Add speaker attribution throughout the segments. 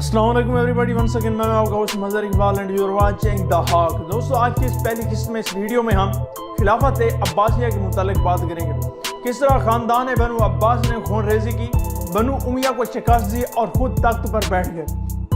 Speaker 1: السلام علیکم every one second میں آپ کا host Mazhar Iqbal and you are watching the Hawk. دوستو آج کی اس پہلی قسط میں اس ویڈیو میں ہم خلافت عباسیہ کے متعلق بات کریں گے، کس طرح خاندان بنو عباس نے خون ریزی کی، بنو امیہ کو شکست دی اور خود تخت پر بیٹھ گئے۔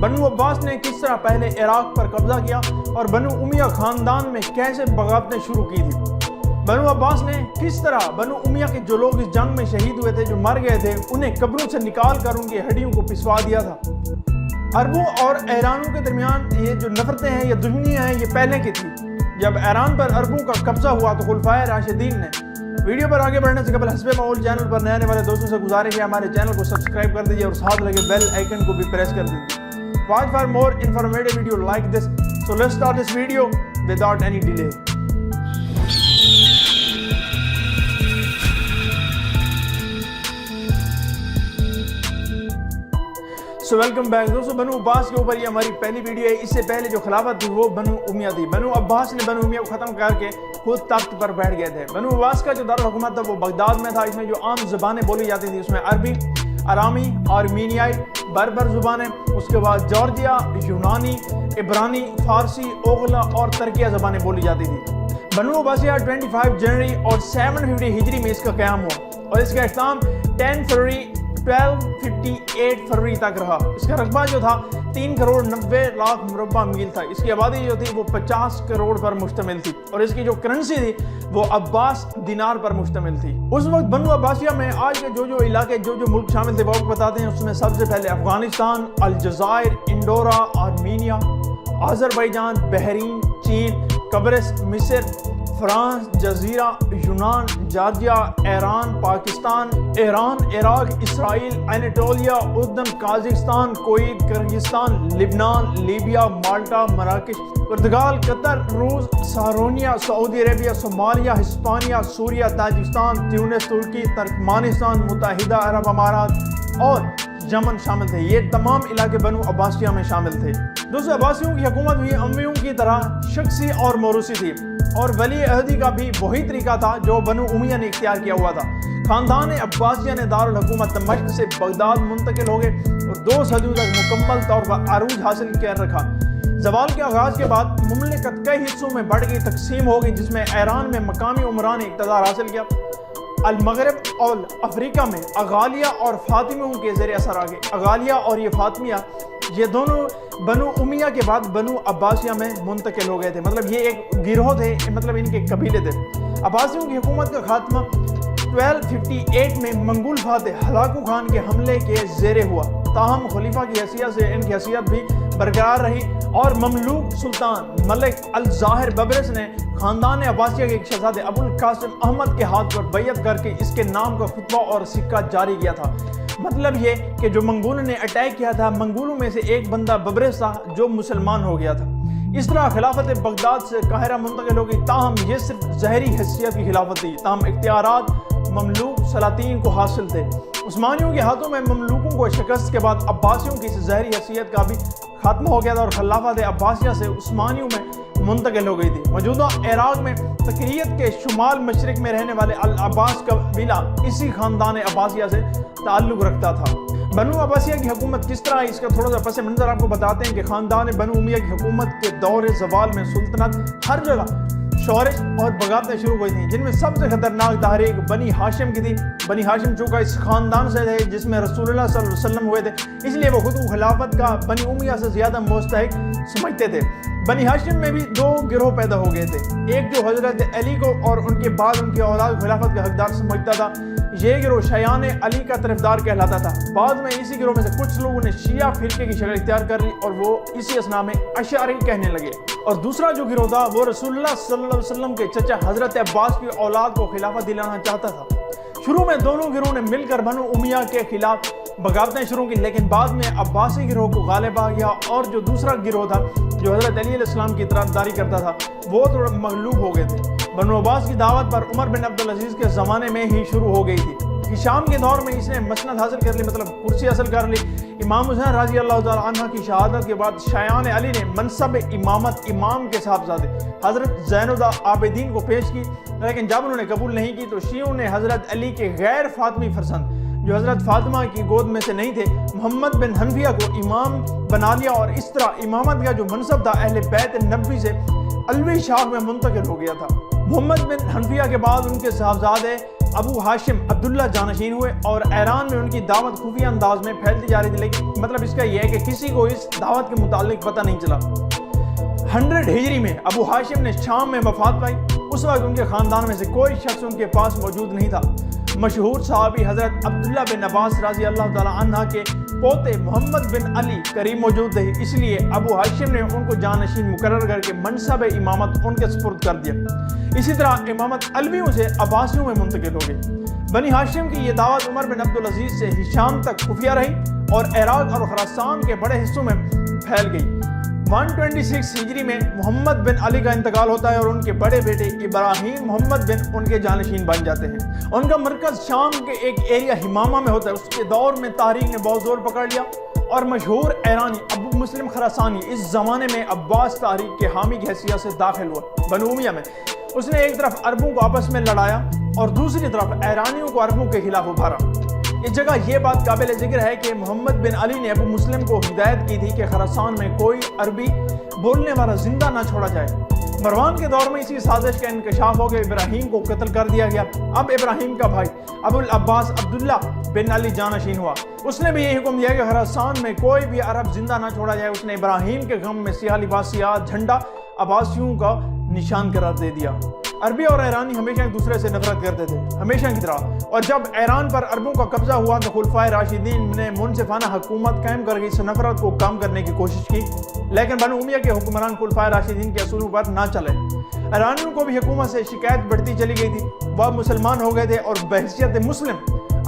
Speaker 1: بنو عباس نے کس طرح پہلے عراق پر قبضہ کیا اور بنو امیہ خاندان میں کیسے بغاوتیں شروع کی تھی۔ بنو عباس نے کس طرح بنو امیہ کے جو لوگ اس جنگ میں شہید ہوئے تھے، جو مر گئے تھے، انہیں قبروں سے نکال کر ان کی ہڈیوں کو پسوا دیا تھا۔ عربوں اور ایرانوں کے درمیان یہ جو نفرتیں ہیں، یہ دشمنیاں ہیں، یہ پہلے کی تھی۔ جب ایران پر عربوں کا قبضہ ہوا تو خلفائے راشدین نے ویڈیو پر آگے بڑھنے سے قبل حسب معمول چینل پر نئے آنے والے دوستوں سے گزارش ہے ہمارے چینل کو سبسکرائب کر دیجیے اور ساتھ لگے بیل آئیکن کو بھی پریس کر دیجیے۔ Watch for more informative video like this, so let's start this video without any delay. Welcome back دوستو، بنو عباس کے اوپر یہ ہماری پہلی ویڈیو ہے۔ اس سے پہلے جو خلافت تھی وہ بنو امیہ تھی۔ بنو عباس نے بنو امیہ کو ختم کر کے خود تخت پر بیٹھ گئے تھے۔ بنو عباس کا جو دارالحکومت تھا وہ بغداد میں تھا۔ اس میں جو عام زبانیں بولی جاتی تھی اس میں عربی، ارامی، آرمینیائی، بربر زبانیں، اس کے بعد جارجیا، یونانی، عبرانی، فارسی، اوغلا اور ترکیہ زبانیں بولی جاتی تھی۔ بنو عباسیہ 25 جنوری اور 750 ہجری میں اس کا قیام ہوا اور اس کا اختتام 10 فروری 1258 فروری تک رہا۔ اس کا رقبہ جو تھا 3 کروڑ 90 لاکھ مربع میل تھا۔ اس کی آبادی جو تھی وہ 50 کروڑ پر مشتمل تھی اور اس کی جو کرنسی تھی وہ عباس دینار پر مشتمل تھی۔ اس وقت بنو عباسیہ میں آج کے جو علاقے جو ملک شامل تھے وہ آپ کو بتاتے ہیں۔ اس میں سب سے پہلے افغانستان، الجزائر، انڈورا، آرمینیا، آذربائیجان، بحرین، چین، قبرص، مصر، فرانس، جزیرہ، یونان، جارجیا، ایران، پاکستان، ایران، عراق، اسرائیل، اناٹولیا، اردن، قازقستان، کویت، کرغزستان، لبنان، لیبیا، مالٹا، مراکش، پرتگال، قطر، روس، سارونیا، سعودی عربیہ، صومالیہ، ہسپانیہ، سوریہ، تاجکستان، تیونس، ترکی، ترکمانستان، متحدہ عرب امارات اور یمن شامل تھے۔ یہ تمام علاقے بنو عباسیہ میں شامل تھے۔ دوستو عباسیوں کی حکومت بھی امویوں کی طرح شخصی اور موروثی تھی اور ولی عہدی کا بھی وہی طریقہ تھا جو بنو امیہ نے اختیار کیا ہوا تھا۔ خاندان عباسیہ نے دارالحکومت دمشق سے بغداد منتقل ہو گئے اور 2 صدیوں تک مکمل طور پر عروج حاصل کر رکھا۔ زوال کے آغاز کے بعد مملکت کئی حصوں میں بڑھ گئی، تقسیم ہو گئی، جس میں ایران میں مقامی عمران نے اقتدار حاصل کیا۔ المغرب اور افریقہ میں اغالیہ اور فاطمیوں کے زیر اثر آ گئے۔ اغالیہ اور یہ فاطمیہ یہ دونوں بنو امیہ کے بعد بنو عباسیہ میں منتقل ہو گئے تھے، مطلب یہ ایک گروہ تھے، مطلب ان کے قبیلے تھے۔ عباسیوں کی حکومت کا خاتمہ 1258 میں منگول فاتح ہلاکو خان کے حملے کے زیر ہوا، تاہم خلیفہ کی حیثیت سے ان کی حیثیت بھی برقرار رہی اور مملوک سلطان ملک الظاہر ببرس نے خاندان عباسیہ کے ایک شہزادے ابو القاسم احمد کے ہاتھ پر بیعت کر کے اس کے نام کا خطبہ اور سکہ جاری کیا تھا۔ مطلب یہ کہ جو منگولوں نے اٹیک کیا تھا، منگولوں میں سے ایک بندہ ببرس تھا جو مسلمان ہو گیا تھا۔ اس طرح خلافت بغداد سے قاہرہ منتقل ہو گئی، تاہم یہ صرف ظاہری حیثیت کی خلافت تھی، تاہم اختیارات مملوک سلاطین کو حاصل تھے۔ عثمانیوں کے ہاتھوں میں مملوکوں کو شکست کے بعد عباسیوں کی اس ظاہری حیثیت کا بھی خاتمہ ہو گیا تھا اور خلافت عباسیہ سے عثمانیوں میں منتقل ہو گئی تھی۔ موجودہ عراق میں تقریت کے شمال مشرق میں رہنے والے العباس قبیلہ اسی خاندان عباسیہ سے تعلق رکھتا تھا۔ بنو عباسیہ کی حکومت کس طرح، اس کا تھوڑا سا پس منظر آپ کو بتاتے ہیں کہ خاندان بنو امیہ کی حکومت کے دور زوال میں سلطنت ہر جگہ شورش اور بغاوتیں شروع ہوئی تھیں، جن میں سب سے خطرناک تحریک بنی ہاشم کی تھی۔ بنی ہاشم چونکہ اس خاندان سے تھے جس میں رسول اللہ صلی اللہ علیہ وسلم ہوئے تھے، اس لیے وہ خود کو خلافت کا بنی امیہ سے زیادہ مستحق سمجھتے تھے۔ بنی ہاشم میں بھی 2 گروہ پیدا ہو گئے تھے، ایک جو حضرت علی کو اور ان کے بعد ان کی اولاد خلافت کا حقدار سمجھتا تھا، یہ گروہ شیعان علی کا طرفدار کہلاتا تھا۔ بعد میں اسی گروہ میں سے کچھ لوگوں نے شیعہ فرقے کی شکل اختیار کر لی اور وہ اسی اسنا میں اشعری کہنے لگے، اور دوسرا جو گروہ تھا وہ رسول اللہ صلی اللہ علیہ وسلم کے چچا حضرت عباس کی اولاد کو خلافت دلانا چاہتا تھا۔ شروع میں دونوں گروہوں نے مل کر بنو امیہ کے خلاف بغاوتیں شروع کی، لیکن بعد میں عباسی گروہ کو غالب آ گیا اور جو دوسرا گروہ تھا جو حضرت علی علیہ السلام کی طرفداری کرتا تھا وہ تھوڑا مغلوب ہو گئے تھے۔ بنو عباس کی دعوت پر عمر بن عبدالعزیز کے زمانے میں ہی شروع ہو گئی تھی۔ شام کے دور میں اس نے مسند حاصل کر لی، مطلب کرسی حاصل کر لی۔ امام حسین رضی اللہ تعالیٰ عنہ کی شہادت کے بعد شیعان علی نے منصب امامت امام کے صاحبزادے حضرت زین العابدین کو پیش کی، لیکن جب انہوں نے قبول نہیں کی تو شیعوں نے حضرت علی کے غیر فاطمی فرزند जो हज़रत फातिमा की गोद में से नहीं थे, मोहम्मद बिन हनफिया को इमाम बना लिया और इस तरह इमामत का जो मनसब था अहले बैत नबी से अलवी शाह में मुंतकिल हो गया था। मोहम्मद बिन हनफिया के बाद उनके साहबजादे अबू हाशिम अब्दुल्ला जानशीन हुए और ईरान में उनकी दावत खुफिया अंदाज में फैलती जा रही थी, लेकिन मतलब इसका यह है कि किसी को इस दावत के मुतालिक पता नहीं चला। 100 हिजरी में अबू हाशिम ने शाम में वफात पाई। उस वक्त उनके ख़ानदान में से कोई शख्स उनके पास मौजूद नहीं था। मशहूर सहाबी हज़रत अब्दुल्ला बिन अब्बास रज़ी अल्लाह ताला अन्हा के पोते मोहम्मद बिन अली करीब मौजूद थे, इसलिए अबू हाशिम ने उनको जानशीन मुकर्रर करके मनसब इमामत उनके सुपुर्द कर दिया। इसी तरह इमामत अलवियों से अब्बासियों में मुंतकिल हो गई। बनी हाशिम की ये दावत उमर बिन अब्दुल अजीज से हिशाम तक खुफिया रही और इराक और खुरासान के बड़े हिस्सों में फैल गई। 126 हिजरी में मोहम्मद बिन अली का इंतकाल होता है और उनके बड़े बेटे इब्राहिम मोहम्मद बिन उनके जानशीन बन जाते हैं। उनका मरकज़ शाम के एक एरिया हिमामा में होता है। उसके दौर में तारीख ने बहुत जोर पकड़ लिया और मशहूर ईरानी अबू मुस्लिम खरासानी इस ज़माने में अब्बास तारीख के हामी की हैसियत से दाखिल हुआ बनु उमैया में। उसने एक तरफ अरबों को आपस में लड़ाया और दूसरी तरफ ईरानियों को अरबों के खिलाफ उभारा। इस जगह यह बात काबिल जिक्र है कि मोहम्मद बिन अली ने अबू मुस्लिम को हिदायत की थी कि खरासान में कोई अरबी बोलने वाला जिंदा ना छोड़ा जाए। मरवान के दौर में इसी साजिश का इंकशाफ हो गया, इब्राहिम को कत्ल कर दिया गया। अब इब्राहिम का भाई अबुल अब्बास अब्दुल्ला बिन अली जानशीन हुआ। उसने भी यही हुक्म दिया कि खरासान में कोई भी अरब जिंदा ना छोड़ा जाए। उसने इब्राहिम के गम में सियाह लिबास सियाह झंडा अब्बासियों का निशान करार दे दिया। अरबी और ईरानी हमेशा एक दूसरे से नफरत करते थे, हमेशा की तरह। और जब ईरान पर अरबों का कब्जा हुआ तो खुलफाए राशिदीन ने मुनसिफाना हुकूमत कायम करके इस नफरत को कम करने की कोशिश की, लेकिन बनु उमैया के हुक्मरान खुलफाए राशिदीन के असूलों पर ना चले। ईरानियों को भी हुकूमत से शिकायत बढ़ती चली गई थी। वह मुसलमान हो गए थे और बहैसियत मुस्लिम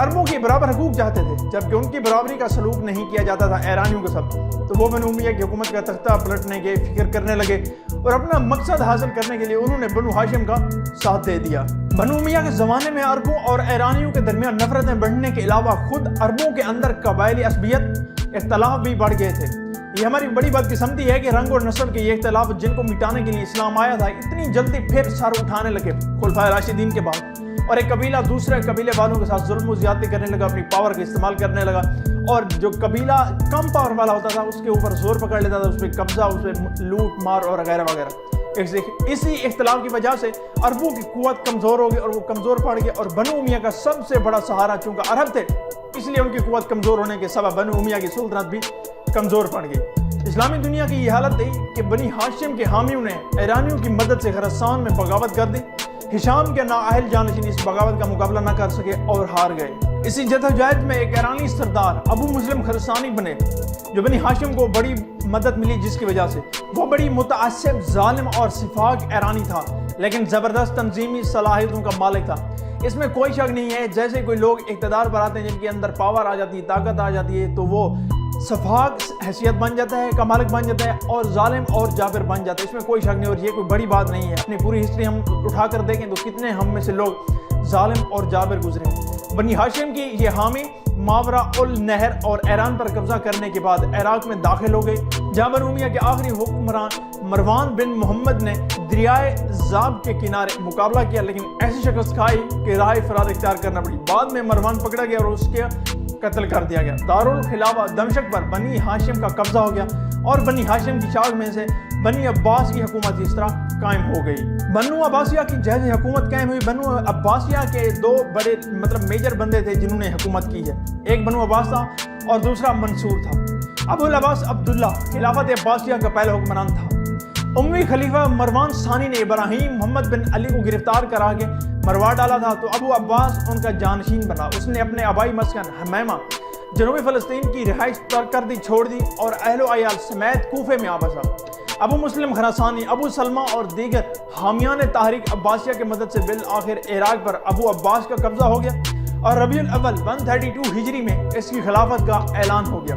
Speaker 1: अरबों के बराबर हकूक चाहते थे, जबकि उनकी बराबरी का सलूक नहीं किया जाता था ईरानियों के साथ। तो वो बनु उमैया की हुकूमत का तख्ता पलटने के फिक्र करने लगे और अपना मकसद हासिल करने के लिए उन्होंने बनु हाशिम का साथ दे दिया। बनु उमैया के ज़माने में अरबों और ईरानियों के दरमियान नफरतें बढ़ने के अलावा खुद अरबों के अंदर कबायली असबियत इख्तलाफ भी बढ़ गए थे। ये हमारी बड़ी बदकिस्मती है कि रंग और नस्ल के ये इख्तलाफ जिनको मिटाने के लिए इस्लाम आया था, इतनी जल्दी फिर सर उठाने लगे खुलफाए राशिदीन के बाद। और एक कबीला दूसरे कबीले वालों के साथ जुल्म ज्यादती करने लगा, अपनी पावर का इस्तेमाल करने लगा। और जो कबीला कम पावर वाला होता था उसके ऊपर जोर पकड़ लेता था, उस पर कब्जा, उस पर लूट मार और वगैरह वगैरह। इसी इख्तलाफ की वजह से अरबों की कुव्वत कमज़ोर हो गई और वो कमज़ोर पड़ गए। और बनु उमैया का सबसे बड़ा सहारा चूँकि अरब थे, इसलिए उनकी कुव्वत कमज़ोर होने के सबब बनु उमैया की सुल्तनत भी कमज़ोर पड़ गई। इस्लामी दुनिया की ये हालत थी कि बनी हाशिम के हामियों ने ईरानियों की मदद से खरासान में बगावत कर दी। हिशाम के नाअहल जानशीन इस बगावत का मुकाबला न कर सके और हार गए। इसी जद्दोजहद में एक ईरानी सरदार अबू मुस्लिम खरसानी बने, जो बनी हाशिम को बड़ी मदद मिली, जिसकी वजह से वो बड़ी मुतअस्सिब, जालिम और सिफाक ईरानी था, लेकिन ज़बरदस्त तंजीमी सलाहियतों का मालिक था। इसमें कोई शक नहीं है। जैसे कोई लोग इक़्तिदार पर आते हैं, जिनके अंदर पावर आ जाती है, ताकत आ जाती है, तो वो सफाक हैसियत बन जाता है, का मालिक बन जाता है और जालिम और जाबिर बन जाता है। इसमें कोई शक नहीं और ये कोई बड़ी बात नहीं है। अपनी पूरी हिस्ट्री हम उठाकर देखें तो कितने हम में से लोग जालिम और जाबिर गुजरे हैं। बनी हाशिम की ये हामी मावरा उल नहर और ईरान पर कब्जा करने के बाद इराक में दाखिल हो गए, जहाँ बनु उमैया के आखिरी हुक्मरान मरवान बिन मोहम्मद ने दरियाए ज़ाब के किनारे मुकाबला किया, लेकिन ऐसी शिकस्त खाई कि राह फरार इख्तियार करना पड़ी। बाद में मरवान पकड़ा गया और उसके कत्ल कर दिया गया। दारुल खिलाफा दमशक पर बनी हाशिम का कब्जा हो गया और बनी हाशिम की शाख में से बनी अब्बास की हुकूमत इस तरह कायम हो गई। बनु अब्बासिया की जैसे हुकूमत कायम हुई, बनु अब्बासिया के दो बड़े मेजर बंदे थे जिन्होंने हुकूमत की है। एक बनु अब्बास था और दूसरा मंसूर था। अबुल अब्बास अब्दुल्ला खिलाफत अब्बासिया का पहला हुक्मरान था। उम्मी खलीफा मरवान सानी ने इब्राहिम मोहम्मद बिन अली को गिरफ्तार करा के मरवा डाला था, तो अबू अब्बास उनका जानशीन बना। उसने अपने आबाई मस्कन हमेमा जनूबी फ़लस्तीन की रिहाइश तर्क कर दी, छोड़ दी और अहलो अयाल समेत कूफे में आ बसा। अबू मुस्लिम खरासानी, अबू सलमा और दीगर हामियान तहरीक अब्बासिया की मदद से बिल आखिर इराक पर अबू अब्बास का कब्जा हो गया और रबीउल अव्वल 132 हिजरी में इसकी खिलाफत का ऐलान हो गया।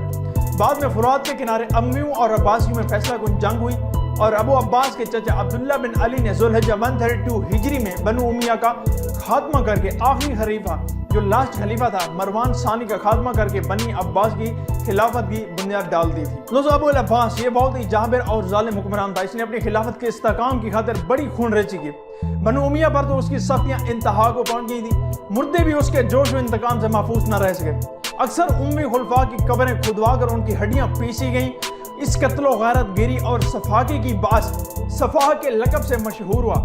Speaker 1: बाद में फुरात के किनारे अम्मियों और अब्बासियों में फैसला कुन जंग हुई और अबू अब्बास के चचा अब्दुल्ला बिन अली ने ज़ुल्हिज्जा 132 हिजरी में बनु उमैया का खात्मा करके आखिरी खलीफा जो लास्ट खलीफा था मरवान सानी का खात्मा करके बनी अब्बास की खिलाफत की बुनियाद डाल दी थी। दोस्तों अबू अब्बास ये बहुत ही जाबिर और जालिम हुक्मरान था। इसने अपनी खिलाफत के इस्तेकाम की खातिर बड़ी खून रेजी की। बनु उमैया पर तो उसकी सख्तियां इंतहा को पहुंच गई थी। मुर्दे भी उसके जोश व इंतकाम से महफूज न रह सके। अक्सर उम्मी खुलफा की कब्रें खुदवा कर उनकी हड्डियां पीसी गईं। इस कत्लो गैरत गिरी और सफाकी की बात सफा के लक़ब से मशहूर हुआ,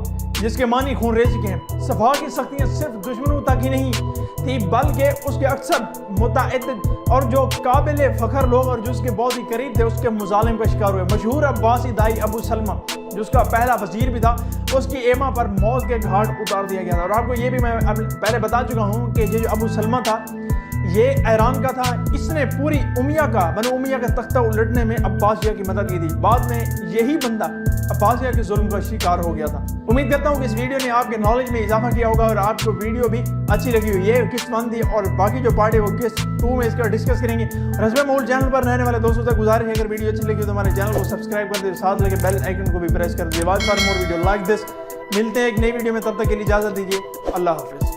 Speaker 1: जिसके मानी खून रेजी के हैं। सफा की सख्तियाँ सिर्फ दुश्मनों तक ही नहीं थी बल्कि उसके अक्सर मुतअद्दिद और जो काबिल फ़ख्र लोग और जो उसके बहुत ही करीब थे उसके मुजालिम का शिकार हुए। मशहूर अब्बासी दाई अबू सलमा जो उसका पहला वजीर भी था, उसकी एमा पर मौत के घाट उतार दिया गया था। और आपको ये भी मैं पहले बता चुका हूँ कि ये जो अबू सलमा था ये ईरान का था। इसने पूरी उमैया का बनु उमैया का तख्ता उलटने में अब्बासिया की मदद की थी। बाद में यही बंदा अब्बासिया के जुल्म का शिकार हो गया था। उम्मीद करता हूँ कि इस वीडियो ने आपके नॉलेज में इजाफा किया होगा और आपको वीडियो भी अच्छी लगी हुई। ये किस्त 1 थी और बाकी जो पार्ट है वो किस्त 2 में इसका डिस्कस करेंगे। और हस्बे मोल चैनल पर रहने वाले दोस्तों से गुजारिश है अगर वीडियो अच्छी लगी तो हमारे चैनल को सब्सक्राइब कर दे, साथ लगे बेल आइकन को भी प्रेस कर दीजिए। Watch for more video like this. मिलते हैं एक नई वीडियो में, तब तक के लिए इजाजत दीजिए। अल्लाह हाफिज़।